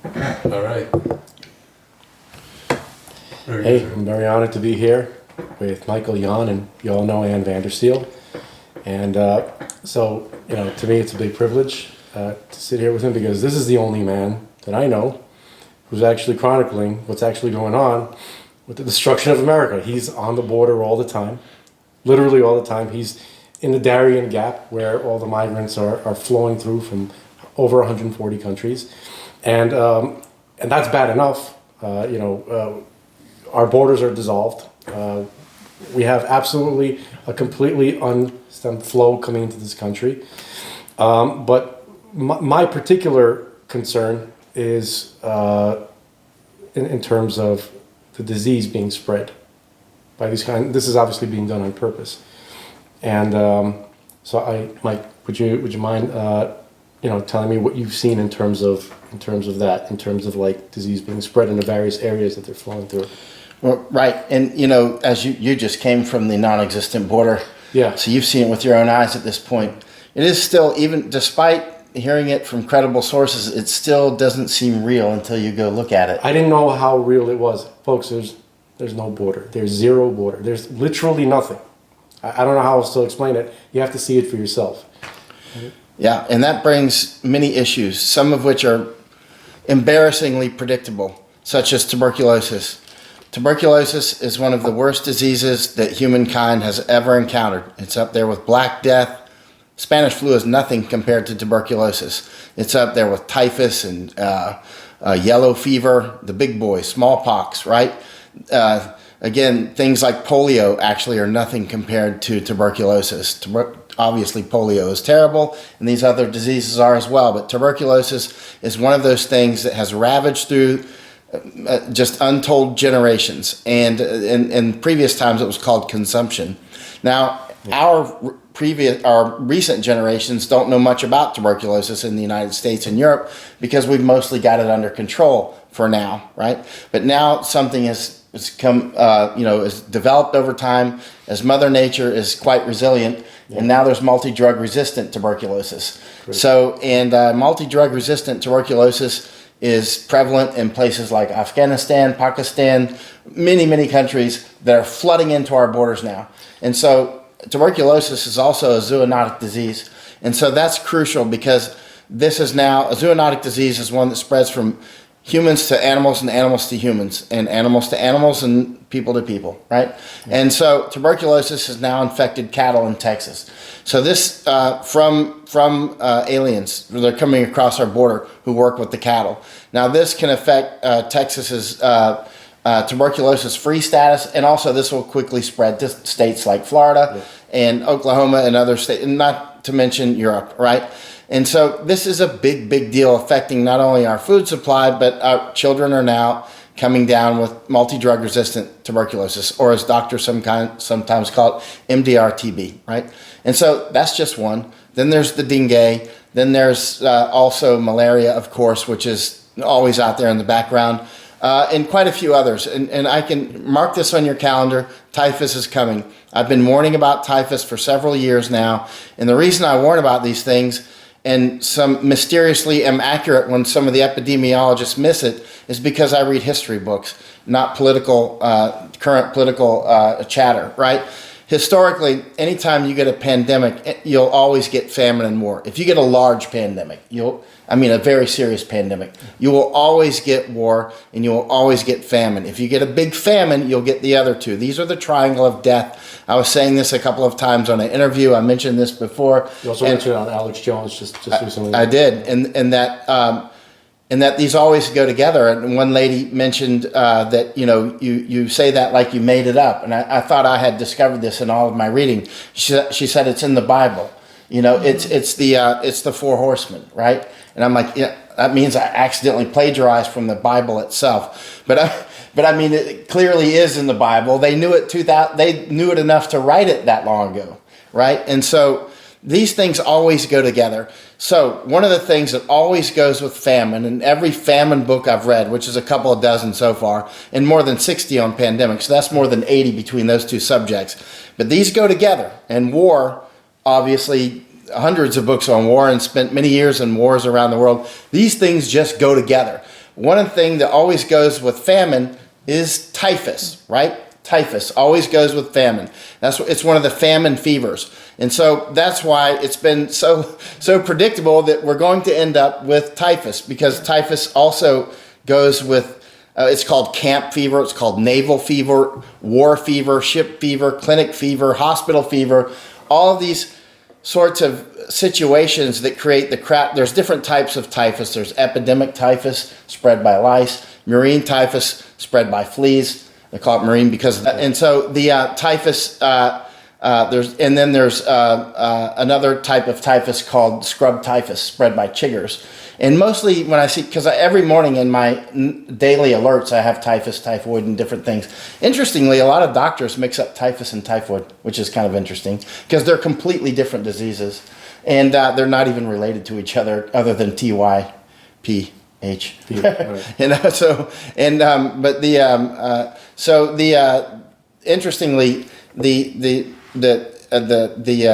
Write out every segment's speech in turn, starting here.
All right. Hey, I'm very honored to be here with Michael Jan, and you all know Vandersteel. And to me, it's a big privilege to sit here with him because this is the only man that I know who's actually chronicling what's actually going on with the destruction of America. He's on the border all the time, literally all the time. He's in the Darien Gap where all the migrants are flowing through from over 140 countries. And that's bad enough. Our borders are dissolved. We have absolutely a completely unstemmed flow coming into this country. But my particular concern is in terms of the disease being spread by these this is obviously being done on purpose. And Mike, would you mind telling me what you've seen in terms of like disease being spread in the various areas that they're flowing through? Well, right. And, as you just came from the non-existent border. Yeah. So you've seen it with your own eyes at this point. It is still, even despite hearing it from credible sources, it still doesn't seem real until you go look at it. I didn't know how real it was. Folks, there's no border. There's zero border. There's literally nothing. I don't know how else to explain it. You have to see it for yourself. Yeah, and that brings many issues, some of which are embarrassingly predictable, such as tuberculosis. Tuberculosis is one of the worst diseases that humankind has ever encountered. It's up there with Black Death. Spanish flu is nothing compared to tuberculosis. It's up there with typhus and yellow fever, the big boys, smallpox, right? Again, things like polio actually are nothing compared to tuberculosis. Obviously, polio is terrible, and these other diseases are as well. But tuberculosis is one of those things that has ravaged through just untold generations. And in previous times, it was called consumption. Now, our recent generations don't know much about tuberculosis in the United States and Europe because we've mostly got it under control for now, right? But now something has come, is developed over time as Mother Nature is quite resilient. Yeah. And now there's multi-drug resistant tuberculosis. Great. So, multi-drug resistant tuberculosis is prevalent in places like Afghanistan, Pakistan, many countries that are flooding into our borders now. And so tuberculosis is also a zoonotic disease. And so that's crucial because this is now, a zoonotic disease is one that spreads from humans to animals and animals to humans and animals to animals and people to people, right? Mm-hmm. And so tuberculosis has now infected cattle in Texas. So this from aliens, they're coming across our border who work with the cattle. Now this can affect Texas's tuberculosis-free status, and also this will quickly spread to states like Florida and Oklahoma and other states, and not to mention Europe, right? And so this is a big deal affecting not only our food supply, but our children are now coming down with multi-drug resistant tuberculosis, or as doctors sometimes call it, MDR-TB, right? And so that's just one. Then there's the dengue. Then there's also malaria, of course, which is always out there in the background, and quite a few others. And I can mark this on your calendar. Typhus is coming. I've been warning about typhus for several years now. And the reason I warn about these things, and some mysteriously am accurate when some of the epidemiologists miss it, is because I read history books, not current political chatter, right? Historically, anytime you get a pandemic, you'll always get famine and war. If you get a large pandemic, a very serious pandemic, you will always get war and you will always get famine. If you get a big famine, you'll get the other two. These are the triangle of death. I was saying this a couple of times on an interview. I mentioned this before. You also mentioned it on Alex Jones just recently. I did, and that these always go together. And one lady mentioned that you say that like you made it up, and I thought I had discovered this in all of my reading. She said it's in the Bible. It's the four horsemen, right? And I'm like, yeah, that means I accidentally plagiarized from the Bible itself. But I mean, it clearly is in the Bible. They knew it they knew it enough to write it that long ago, right? And so these things always go together. So one of the things that always goes with famine, and every famine book I've read, which is a couple of dozen so far, and more than 60 on pandemics, so that's more than 80 between those two subjects. But these go together. And war, obviously, hundreds of books on war and spent many years in wars around the world. These things just go together. one thing that always goes with famine is typhus, right? Typhus always goes with famine. It's one of the famine fevers. And so that's why it's been so predictable that we're going to end up with typhus, because typhus also goes with, it's called camp fever, it's called naval fever, war fever, ship fever, clinic fever, hospital fever, all of these sorts of situations that create the crap. There's different types of typhus. There's epidemic typhus spread by lice, marine typhus spread by fleas. They call it marine because of that. And so the typhus, there's another type of typhus called scrub typhus spread by chiggers. And mostly when I see, because every morning in my daily alerts, I have typhus, typhoid, and different things. Interestingly, a lot of doctors mix up typhus and typhoid, which is kind of interesting because they're completely different diseases. And they're not even related to each other than TYP. Right. Interestingly, the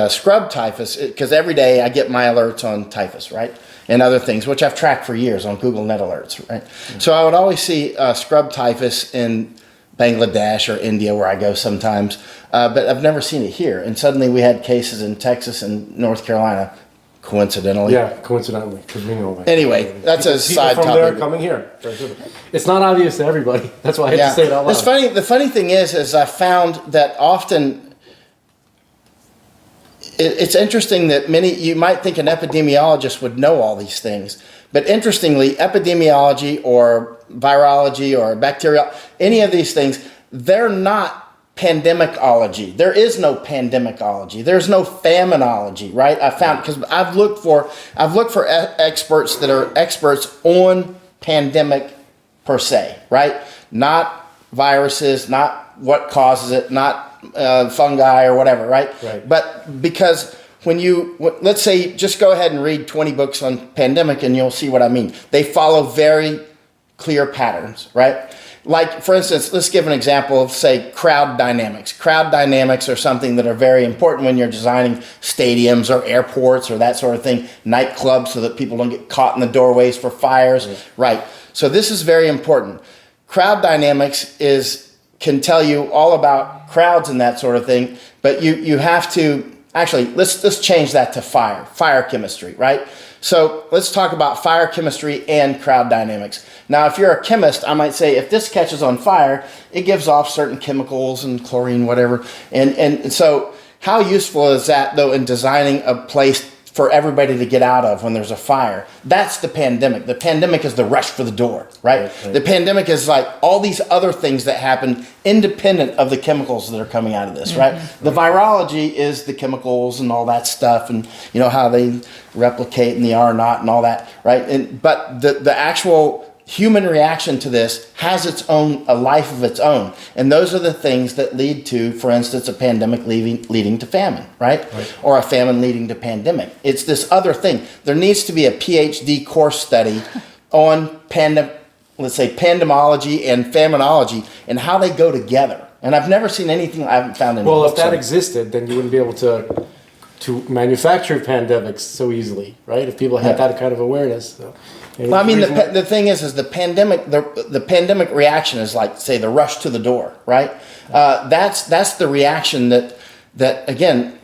scrub typhus, because every day I get my alerts on typhus, right, and other things, which I've tracked for years on Google Net Alerts, right. Mm-hmm. So I would always see scrub typhus in Bangladesh or India, where I go sometimes, but I've never seen it here. And suddenly we had cases in Texas and North Carolina. Coincidentally. Yeah, coincidentally, because we know that. Anyway, that's a side from topic. There coming here. It's not obvious to everybody. That's why I had to say it out loud. It's funny. The funny thing is I found that often it's interesting that you might think an epidemiologist would know all these things, but interestingly, epidemiology or virology or bacterial, any of these things, they're not pandemicology. There is no pandemicology. There's no faminology, right? I found, because I've looked for experts that are experts on pandemic per se, right? Not viruses, not what causes it, not fungi or whatever, right? But because let's say, just go ahead and read 20 books on pandemic and you'll see what I mean. They follow very clear patterns, right? Like, for instance, let's give an example of, say, crowd dynamics. Crowd dynamics are something that are very important when you're designing stadiums or airports or that sort of thing, nightclubs, so that people don't get caught in the doorways for fires. Right. So this is very important. Crowd dynamics can tell you all about crowds and that sort of thing, but you have to, actually, let's change that to fire chemistry, right? So let's talk about fire chemistry and crowd dynamics. Now, if you're a chemist, I might say if this catches on fire, it gives off certain chemicals and chlorine, whatever. And so how useful is that, though, in designing a place for everybody to get out of when there's a fire? That's the pandemic. The pandemic is the rush for the door, right? The pandemic is like all these other things that happen independent of the chemicals that are coming out of this, right? The virology is the chemicals and all that stuff, and you know how they replicate and the R naught and all that, right? But the actual human reaction to this has a life of its own. And those are the things that lead to, for instance, a pandemic leading to famine, right? Or a famine leading to pandemic. It's this other thing. There needs to be a PhD course study on pandemology and faminology and how they go together. And I've never seen anything, I haven't found any. Well, if that existed, then you wouldn't be able to manufacture pandemics so easily, right? If people had that kind of awareness. So. Well, I mean, the thing is the pandemic. The pandemic reaction is like, say, the rush to the door, right? That's the reaction that again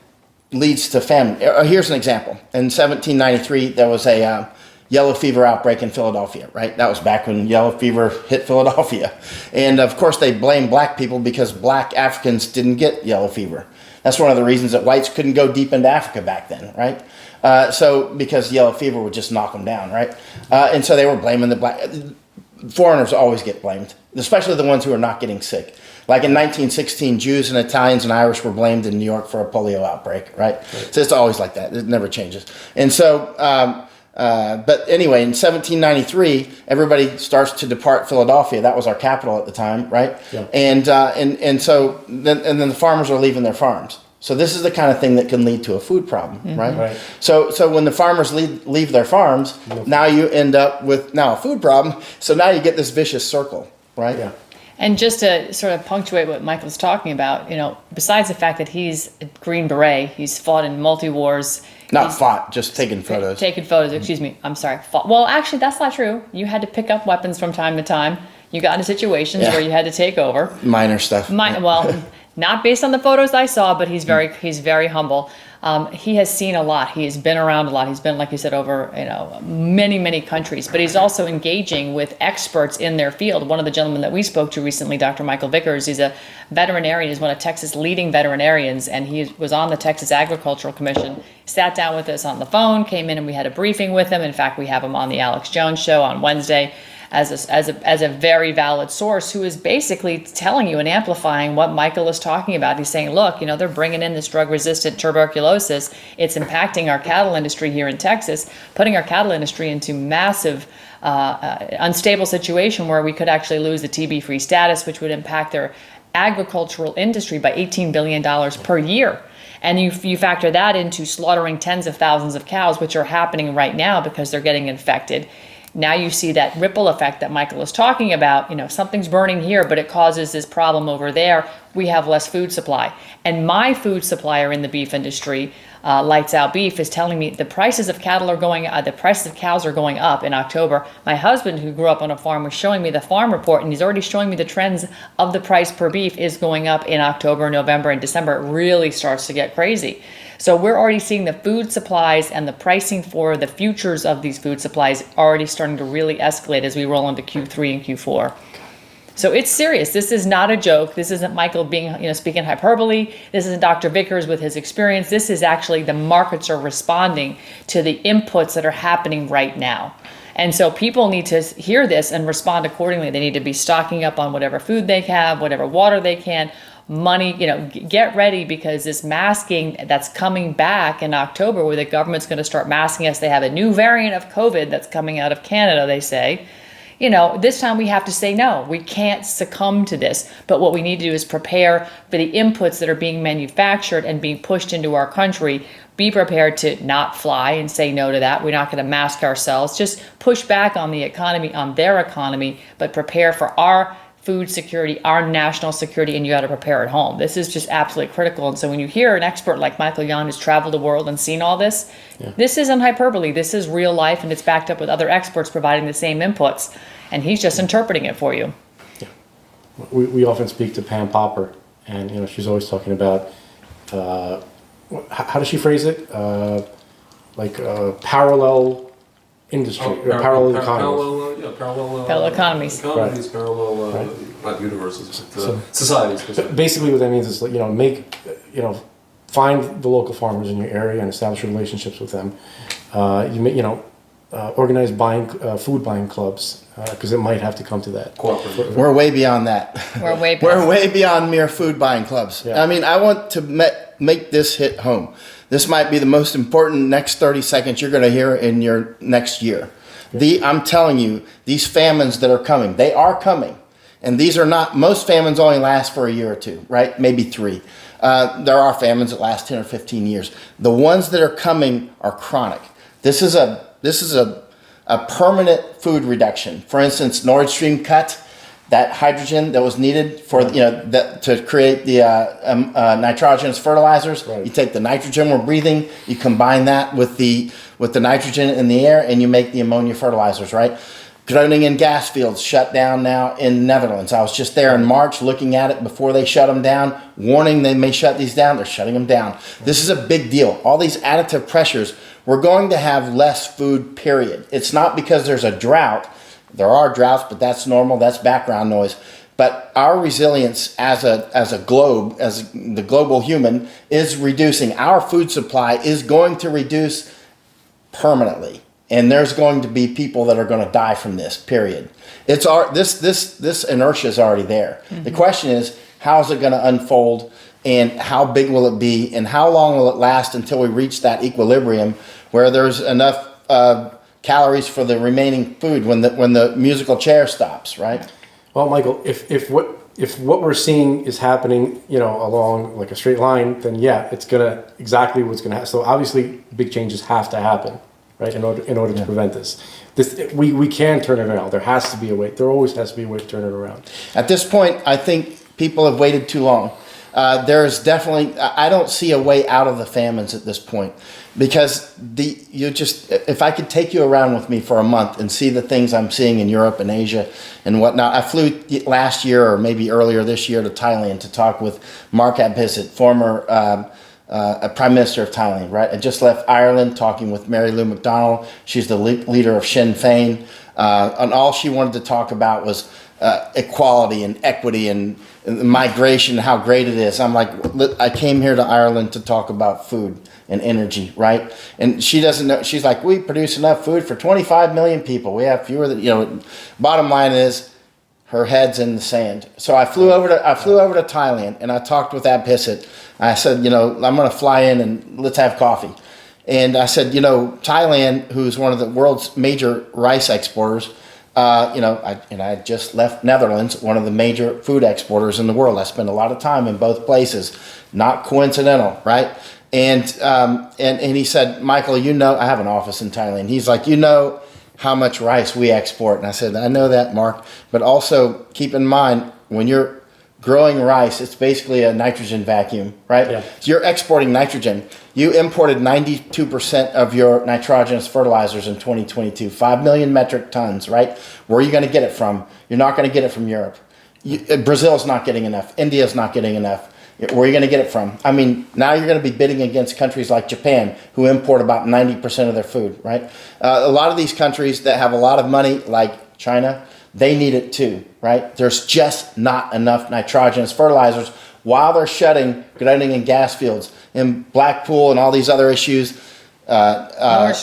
leads to famine. Here's an example. In 1793, there was a yellow fever outbreak in Philadelphia, right? That was back when yellow fever hit Philadelphia, and of course they blamed black people because black Africans didn't get yellow fever. That's one of the reasons that whites couldn't go deep into Africa back then, right? So because yellow fever would just knock them down, right? And so they were blaming the black. Foreigners always get blamed, especially the ones who are not getting sick. Like in 1916, Jews and Italians and Irish were blamed in New York for a polio outbreak, right? So it's always like that. It never changes. And so, but anyway, in 1793, everybody starts to depart Philadelphia. That was our capital at the time, right? Yeah. And so then the farmers are leaving their farms. So this is the kind of thing that can lead to a food problem, right? So when the farmers leave their farms, now you end up with a food problem. So now you get this vicious circle, right? Yeah. And just to sort of punctuate what Michael's talking about, besides the fact that he's a Green Beret, he's fought in multi-wars, Not fought, just taking photos. Taking photos, excuse me. I'm sorry. Well, actually, that's not true. You had to pick up weapons from time to time. You got into situations where you had to take over. Minor stuff. Well, not based on the photos I saw, but he's very humble. He has seen a lot. He has been around a lot. He's been, like you said, over many countries. But he's also engaging with experts in their field. One of the gentlemen that we spoke to recently, Dr. Michael Vickers, he's a veterinarian. He's one of Texas' leading veterinarians, and he was on the Texas Agricultural Commission. Sat down with us on the phone, came in, and we had a briefing with him. In fact, we have him on the Alex Jones show on Wednesday as a very valid source who is basically telling you and amplifying what Michael is talking about. He's saying, look, they're bringing in this drug-resistant tuberculosis. It's impacting our cattle industry here in Texas, putting our cattle industry into massive unstable situation where we could actually lose the TB-free status, which would impact their agricultural industry by $18 billion per year. And you factor that into slaughtering tens of thousands of cows, which are happening right now because they're getting infected. Now you see that ripple effect that Michael is talking about. Something's burning here, but it causes this problem over there. We have less food supply. And my food supplier in the beef industry, Lights Out Beef, is telling me the prices of cattle are the prices of cows are going up in October. My husband, who grew up on a farm, was showing me the farm report, and he's already showing me the trends of the price per beef is going up in October, November, and December. It really starts to get crazy. So we're already seeing the food supplies and the pricing for the futures of these food supplies already starting to really escalate as we roll into Q3 and Q4. So it's serious. This is not a joke. This isn't Michael being, speaking hyperbole. This isn't Dr. Vickers with his experience. This is actually the markets are responding to the inputs that are happening right now. And so people need to hear this and respond accordingly. They need to be stocking up on whatever food they have, whatever water they can, money, get ready, because this masking that's coming back in October, where the government's going to start masking us. They have a new variant of COVID that's coming out of Canada, they say. This time we have to say no. We can't succumb to this. But what we need to do is prepare for the inputs that are being manufactured and being pushed into our country. Be prepared to not fly and say no to that. We're not going to mask ourselves. Just push back on the economy, on their economy, but prepare for our food security, our national security, and you got to prepare at home. This is just absolutely critical. And so when you hear an expert like Michael Yon, who's traveled the world and seen all this, this isn't hyperbole. This is real life, and it's backed up with other experts providing the same inputs. And he's just interpreting it for you. Yeah. We often speak to Pam Popper, and she's always talking about, how does she phrase it? Parallel industry, parallel economies. Parallel economies. Economies, parallel, not universes, but societies. Basically what that means is, find the local farmers in your area and establish relationships with them. Organize food buying clubs, because it might have to come to that. We're way beyond that. We're way beyond mere food buying clubs. Yeah. I mean, I want to make this hit home. This might be the most important next 30 seconds you're going to hear in your next year. I'm telling you, these famines that are coming, they are coming. And these are not, most famines only last for a year or two, right? Maybe 3. There are famines that last 10 or 15 years. The ones that are coming are chronic. This is a permanent food reduction. For instance, Nord Stream cut that hydrogen that was needed for to create the nitrogenous fertilizers. Right. You take the nitrogen we're breathing, you combine that with the nitrogen in the air, and you make the ammonia fertilizers. Right. Groningen gas fields shut down now in Netherlands. I was just there in March looking at it before they shut them down. Warning, they may shut these down. They're shutting them down. This is a big deal. All these additive pressures. We're going to have less food, period. It's not because there's a drought. There are droughts, but that's normal. That's background noise. But our resilience as a globe, as the global human, is reducing. Our food supply is going to reduce permanently. And there's going to be people that are going to die from this, period. This inertia is already there. Mm-hmm. The question is, how is it going to unfold, and how big will it be, and how long will it last until we reach that equilibrium where there's enough calories for the remaining food when the musical chair stops, right? Well, Michael, if what we're seeing is happening, along like a straight line, then it's exactly what's gonna happen. So obviously, big changes have to happen, right? In order to prevent this. We can turn it around. There has to be a way. There always has to be a way to turn it around. At this point, I think people have waited too long. there's definitely, I don't see a way out of the famines at this point, because if I could take you around with me for a month and see the things I'm seeing in Europe and Asia and whatnot. I flew last year or maybe earlier this year to Thailand to talk with Mark Abhisit, former Prime Minister of Thailand, right? I just left Ireland talking with Mary Lou McDonald. She's the leader of Sinn Féin. And all she wanted to talk about was equality and equity and migration, how great it is. I'm like, I came here to Ireland to talk about food and energy, right? And she doesn't know. She's like, we produce enough food for 25 million people. We have fewer than, bottom line is, her head's in the sand. So I flew over to Thailand, and I talked with Abhisit. I said, I'm going to fly in and let's have coffee. And I said, Thailand, who's one of the world's major rice exporters, I just left Netherlands, one of the major food exporters in the world. I spend a lot of time in both places, not coincidental, right? And he said, Michael, I have an office in Thailand. He's like, how much rice we export. And I said, I know that, Mark, but also keep in mind, when you're growing rice, it's basically a nitrogen vacuum, right? Yeah. So you're exporting nitrogen. You imported 92% of your nitrogenous fertilizers in 2022, 5 million metric tons, right? Where are you going to get it from? You're not going to get it from Europe. Brazil's not getting enough. India's not getting enough. Where are you going to get it from? I mean, now you're going to be bidding against countries like Japan, who import about 90% of their food, right? A lot of these countries that have a lot of money, like China, they need it too, right? There's just not enough nitrogenous fertilizers while they're shutting grading and gas fields in Blackpool and all these other issues. Nord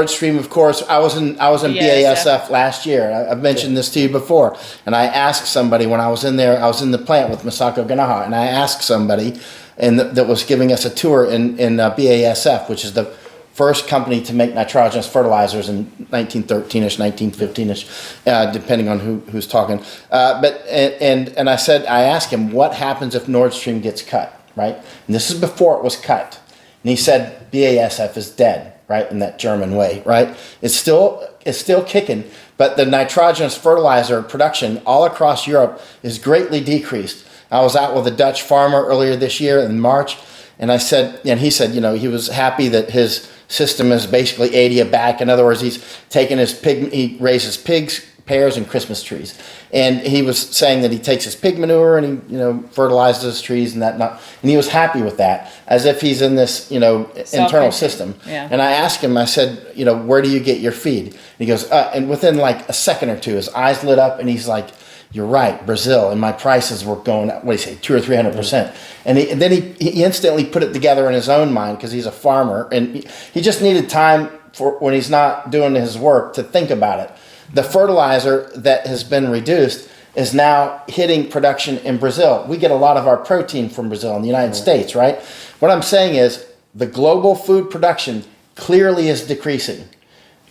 Stream, of course. I was in BASF last year. I've mentioned this to you before. And I asked somebody when I was in there, I was in the plant with Masako Ganaha, and I asked somebody that was giving us a tour in BASF, which is the first company to make nitrogenous fertilizers in 1913ish, 1915ish, depending on who's talking. And I asked him, what happens if Nord Stream gets cut, right? And this is before it was cut. And he said, BASF is dead, right, in that German way, right? It's still kicking, but the nitrogenous fertilizer production all across Europe is greatly decreased. I was out with a Dutch farmer earlier this year in March, and he said, he was happy that his system is basically 80 back. In other words, he's taken he raises pigs, pears, and Christmas trees. And he was saying that he takes his pig manure and he, fertilizes his trees and and he was happy with that, as if he's in this, internal system. Yeah. And I asked him, I said, where do you get your feed? And he goes, and within like a second or two, his eyes lit up and he's like, you're right, Brazil, and my prices were going, 200 or 300%. And then he instantly put it together in his own mind, because he's a farmer, and he just needed time for when he's not doing his work to think about it. The fertilizer that has been reduced is now hitting production in Brazil. We get a lot of our protein from Brazil in the United States, right? What I'm saying is the global food production clearly is decreasing,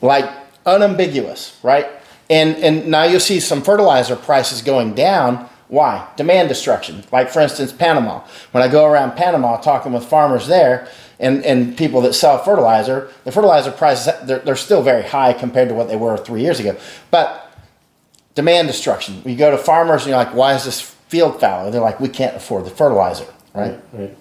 like unambiguous, right? And now you'll see some fertilizer prices going down. Why? Demand destruction. Like, for instance, Panama. When I go around Panama talking with farmers there and people that sell fertilizer, the fertilizer prices, they're still very high compared to what they were 3 years ago. But demand destruction. You go to farmers and you're like, why is this field fallow? They're like, we can't afford the fertilizer, right? Right.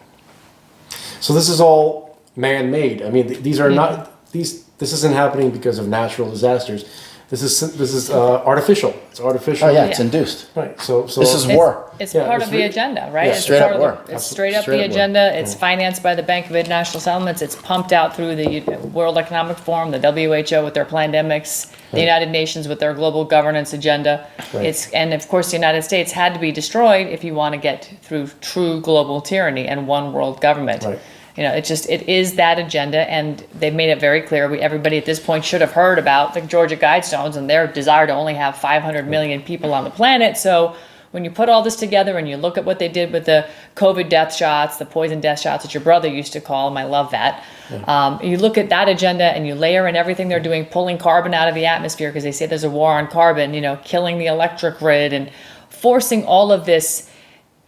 So this is all man-made. I mean, these are not, this isn't happening because of natural disasters. This is artificial. It's artificial. Oh yeah, it's induced. Right. So this is war. It's part of the agenda, right? Yeah, It's straight part up of war. It's straight up the agenda. It's financed by the Bank of International Settlements. It's pumped out through the World Economic Forum, the WHO with their pandemics, the United Nations with their global governance agenda. Right. And of course, the United States had to be destroyed if you want to get through true global tyranny and one world government. Right. It is that agenda, and they've made it very clear. Everybody at this point should have heard about the Georgia Guidestones and their desire to only have 500 million people on the planet. So when you put all this together and you look at what they did with the COVID death shots, the poison death shots that your brother used to call them, I love that. Yeah. You look at that agenda and you layer in everything they're doing, pulling carbon out of the atmosphere because they say there's a war on carbon, killing the electric grid and forcing all of this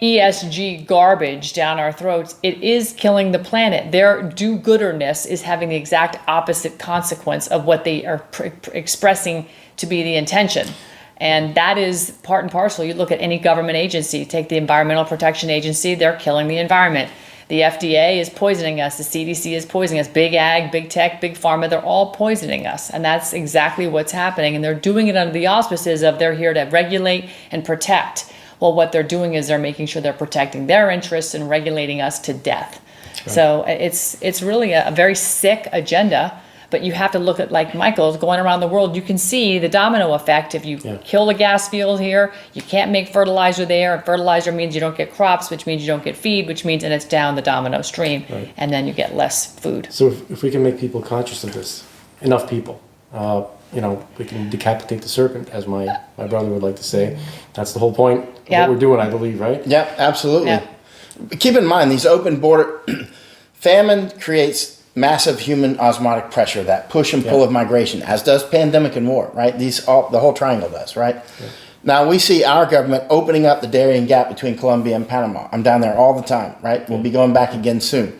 ESG garbage down our throats. It is killing the planet. Their do-gooderness is having the exact opposite consequence of what they are expressing to be the intention. And that is part and parcel. You look at any government agency, take the Environmental Protection Agency, they're killing the environment. The FDA is poisoning us. The CDC is poisoning us. Big ag, big tech, big pharma, they're all poisoning us. And that's exactly what's happening. And they're doing it under the auspices of they're here to regulate and protect. Well, what they're doing is they're making sure they're protecting their interests and regulating us to death. Right. So it's really a very sick agenda. But you have to look at, like Michael's going around the world, you can see the domino effect. If you kill the gas field here, you can't make fertilizer there. And fertilizer means you don't get crops, which means you don't get feed, which means, and it's down the domino stream. Right. And then you get less food. So if we can make people conscious of this, enough people, we can decapitate the serpent, as my brother would like to say. That's the whole point of what we're doing, I believe, right? Yep, absolutely. Yep. Keep in mind, these open border, famine creates massive human osmotic pressure, that push and pull of migration, as does pandemic and war, right? The whole triangle does, right? Yeah. Now we see our government opening up the Darien Gap between Colombia and Panama. I'm down there all the time, right? We'll be going back again soon.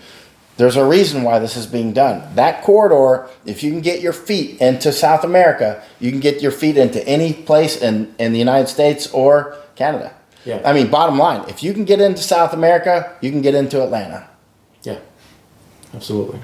There's a reason why this is being done. That corridor, if you can get your feet into South America, you can get your feet into any place in the United States or Canada. Yeah. I mean, bottom line, if you can get into South America, you can get into Atlanta. Yeah, absolutely.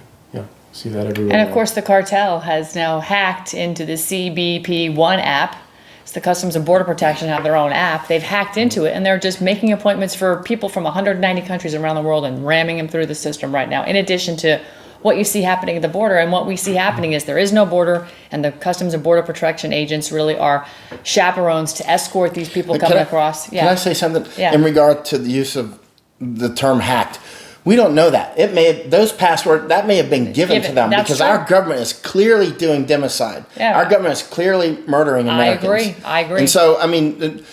See that everywhere. And of course, the cartel has now hacked into the CBP1 app. So the Customs and Border Protection have their own app. They've hacked into it, and they're just making appointments for people from 190 countries around the world and ramming them through the system right now, in addition to what you see happening at the border. And what we see happening is there is no border, and the Customs and Border Protection agents really are chaperones to escort these people coming across. Can I say something in regard to the use of the term hacked? We don't know that. Those passwords that may have been given to them because our government is clearly doing democide. Yeah. Our government is clearly murdering Americans. I agree. And so, I mean,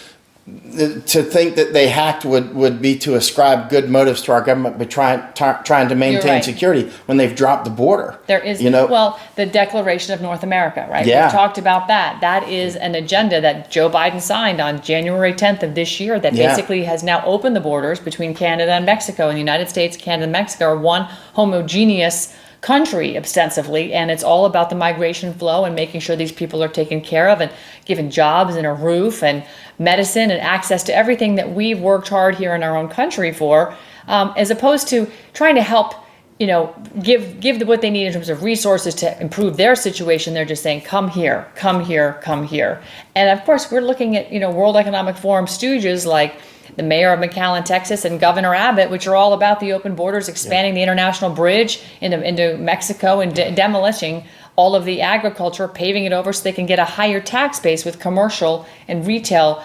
to think that they hacked would be to ascribe good motives to our government by trying to maintain security when they've dropped the border. There is, the Declaration of North America, right? Yeah. We've talked about that. That is an agenda that Joe Biden signed on January 10th of this year that basically has now opened the borders between Canada and Mexico. And the United States, Canada, and Mexico are one homogeneous country ostensibly, and it's all about the migration flow and making sure these people are taken care of and given jobs and a roof and medicine and access to everything that we've worked hard here in our own country for, as opposed to trying to help, give what they need in terms of resources to improve their situation. They're just saying, come here, come here, come here. And of course, we're looking at, World Economic Forum stooges like the mayor of McAllen, Texas, and Governor Abbott, which are all about the open borders, expanding the international bridge into Mexico and demolishing all of the agriculture, paving it over so they can get a higher tax base with commercial and retail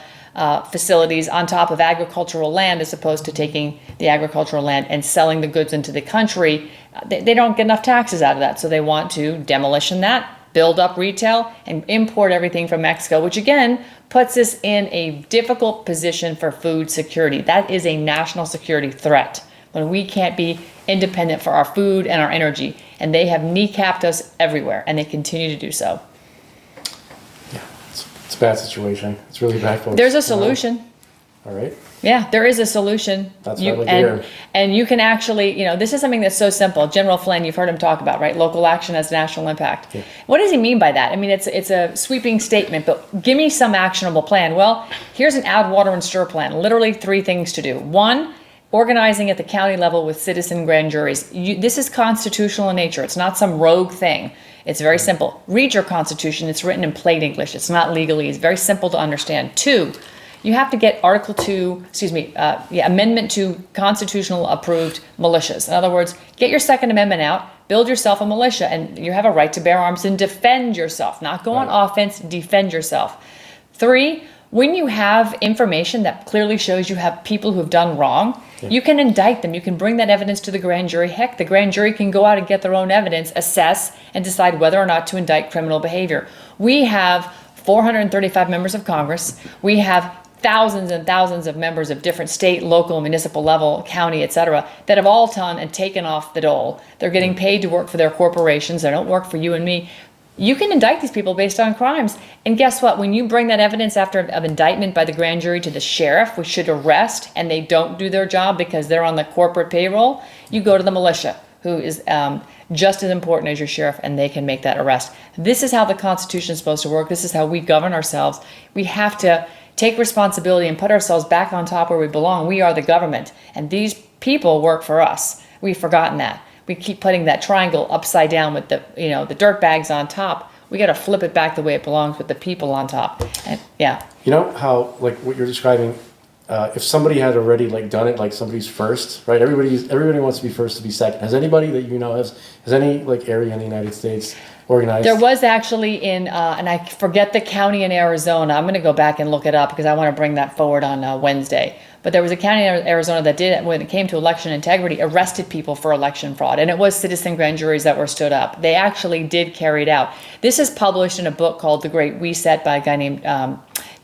facilities on top of agricultural land, as opposed to taking the agricultural land and selling the goods into the country. They don't get enough taxes out of that, so they want to demolition that, build up retail, and import everything from Mexico, which again puts us in a difficult position for food security. That is a national security threat when we can't be independent for our food and our energy. And they have kneecapped us everywhere, and they continue to do so. Yeah, it's a bad situation. It's really bad, folks. There's a solution. All right. Yeah, there is a solution. That's what I like to hear. And you can actually, this is something that's so simple. General Flynn, you've heard him talk about, right? Local action has national impact. Yeah. What does he mean by that? I mean, it's a sweeping statement, but give me some actionable plan. Well, here's an add water and stir plan. Literally 3 things to do. 1, organizing at the county level with citizen grand juries. This is constitutional in nature. It's not some rogue thing. It's very simple. Read your Constitution. It's written in plain English. It's not legalese. It's very simple to understand. 2, you have to get Amendment 2 constitutional approved militias. In other words, get your Second Amendment out, build yourself a militia, and you have a right to bear arms and defend yourself. Not go on offense, defend yourself. 3, when you have information that clearly shows you have people who've done wrong, you can indict them. You can bring that evidence to the grand jury. Heck, the grand jury can go out and get their own evidence, assess, and decide whether or not to indict criminal behavior. We have 435 members of Congress. We have thousands and thousands of members of different state, local, municipal level, county, etc., that have all done and taken off the dole. They're getting paid to work for their corporations. They don't work for you and me. You can indict these people based on crimes. And guess what? When you bring that evidence of indictment by the grand jury to the sheriff, who should arrest, and they don't do their job because they're on the corporate payroll, you go to the militia. who is just as important as your sheriff, and they can make that arrest. This is how the Constitution is supposed to work. This is how we govern ourselves. We have to take responsibility and put ourselves back on top where we belong. We are the government, and these people work for us. We've forgotten that. We keep putting that triangle upside down with the the dirt bags on top. We got to flip it back the way it belongs with the people on top. And yeah. You know how, like what you're describing, if somebody had already like done it, like somebody's first, right? Everybody wants to be first to be second. Has anybody that you know has any like area in the United States organized? There was actually in, and I forget the county in Arizona. I'm going to go back and look it up because I want to bring that forward on Wednesday. But there was a county in Arizona that did, when it came to election integrity, arrested people for election fraud. And it was citizen grand juries that were stood up. They actually did carry it out. This is published in a book called The Great Reset by a guy named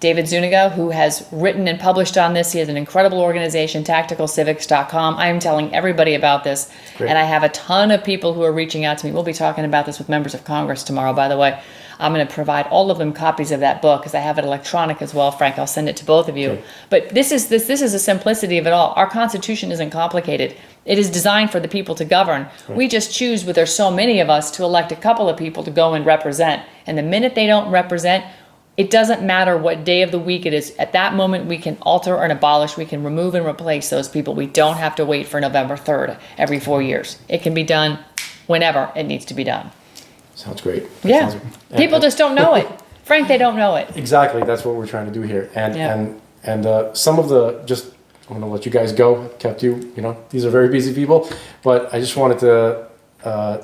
David Zuniga, who has written and published on this. He has an incredible organization, tacticalcivics.com. I am telling everybody about this. And I have a ton of people who are reaching out to me. We'll be talking about this with members of Congress tomorrow, by the way. I'm going to provide all of them copies of that book because I have it electronic as well, Frank. I'll send it to both of you. Okay. But this is the simplicity of it all. Our Constitution isn't complicated. It is designed for the people to govern. Right. We just choose, with there's so many of us, to elect a couple of people to go and represent. And the minute they don't represent, it doesn't matter what day of the week it is. At that moment, we can alter and abolish. We can remove and replace those people. We don't have to wait for November 3rd every 4 years. It can be done whenever it needs to be done. Sounds great. Yeah. People just don't know it. Frank, they don't know it. Exactly. That's what we're trying to do here. And some of the, just, I'm going to let you guys go. Kept you, these are very busy people. But I just wanted to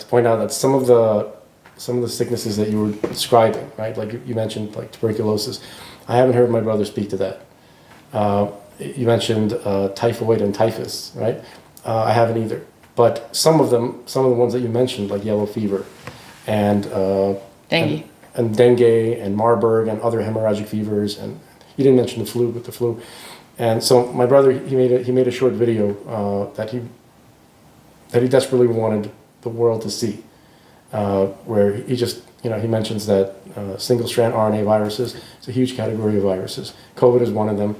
point out that some of the sicknesses that you were describing, right? Like you mentioned, like tuberculosis. I haven't heard my brother speak to that. You mentioned typhoid and typhus, right? I haven't either. But some of the ones that you mentioned, like yellow fever, and dengue, and dengue, and Marburg, and other hemorrhagic fevers, and you didn't mention the flu, but the flu. And so my brother, he made a short video that he desperately wanted the world to see. Where he just, he mentions that single-strand RNA viruses is a huge category of viruses. COVID is one of them.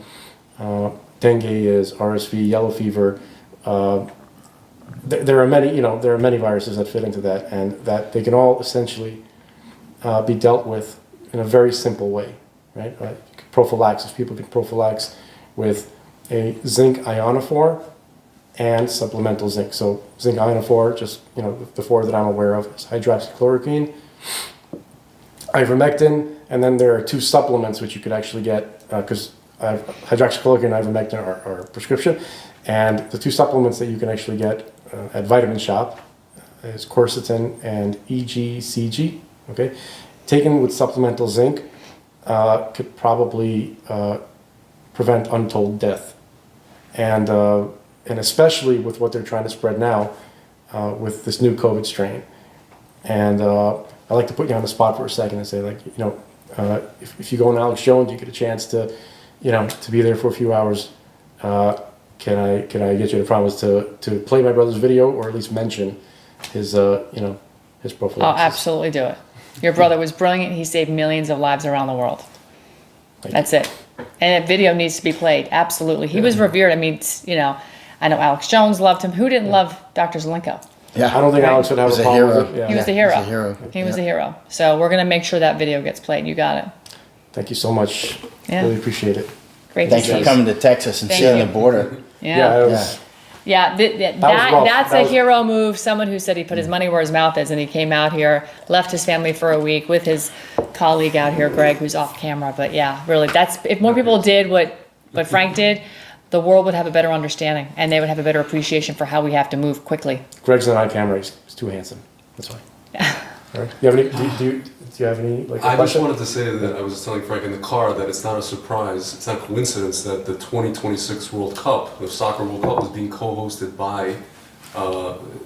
Dengue is RSV, yellow fever. There are many viruses that fit into that, and that they can all essentially be dealt with in a very simple way, right? Prophylaxis. People can prophylax with a zinc ionophore and supplemental zinc. So zinc ionophore, just the four that I'm aware of, is hydroxychloroquine, ivermectin, and then there are two supplements which you could actually get because hydroxychloroquine and ivermectin are prescription, and the two supplements that you can actually get at Vitamin Shop is quercetin and EGCG. Okay, taken with supplemental zinc could probably prevent untold death, and especially with what they're trying to spread now with this new COVID strain. And I'd like to put you on the spot for a second and say, if you go on Alex Jones, you get a chance to, to be there for a few hours. Can I get you to promise to play my brother's video, or at least mention his his prophylaxis? Oh, absolutely do it. Your brother was brilliant. He saved millions of lives around the world. That's it. And that video needs to be played. Absolutely. He was revered. I mean, I know Alex Jones loved him. Who didn't love Dr. Zelenko? Yeah, I don't think Alex would have a problem with it. Yeah. He was the hero. He was the hero. So we're going to make sure that video gets played. You got it. Thank you so much. Yeah. Really appreciate it. Great. Thanks for coming to Texas and seeing the border. That's a hero move. Someone who said he put his money where his mouth is, and he came out here, left his family for a week with his colleague out here, Greg, who's off camera. But yeah, really, if more people did what Frank did, the world would have a better understanding, and they would have a better appreciation for how we have to move quickly. Greg's not on camera. He's too handsome. That's why. All right. Do you have any? I just wanted to say that I was telling Frank in the car that it's not a surprise, it's not a coincidence that the 2026 World Cup, the Soccer World Cup, is being co-hosted by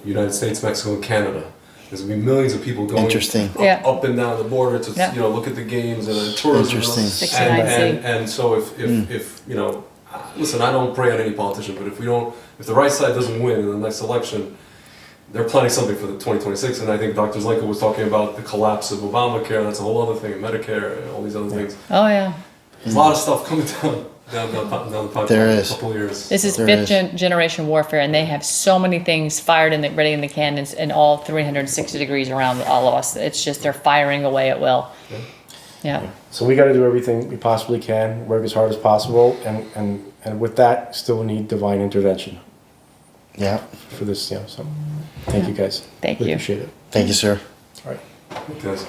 United States, Mexico, and Canada. There's going to be millions of people going up and down the border to look at the games and tourism. Interesting. And so if listen, I don't pray on any politician, but if the right side doesn't win in the next election, they're planning something for the 2026, and I think Dr. Zelenko was talking about the collapse of Obamacare. That's a whole other thing, Medicare, and all these other things. Oh yeah. There's a lot of stuff coming down. down the pipeline There in a is. couple of years. This is There fifth is. generation warfare, and they have so many things fired in ready in the cannons in all 360 degrees around all of us. It's just they're firing away at will. Yeah. So we got to do everything we possibly can, work as hard as possible, and with that, still need divine intervention Yeah. for this. So thank you guys. Thank Really you. Appreciate it. Thank you, sir. All right. It does.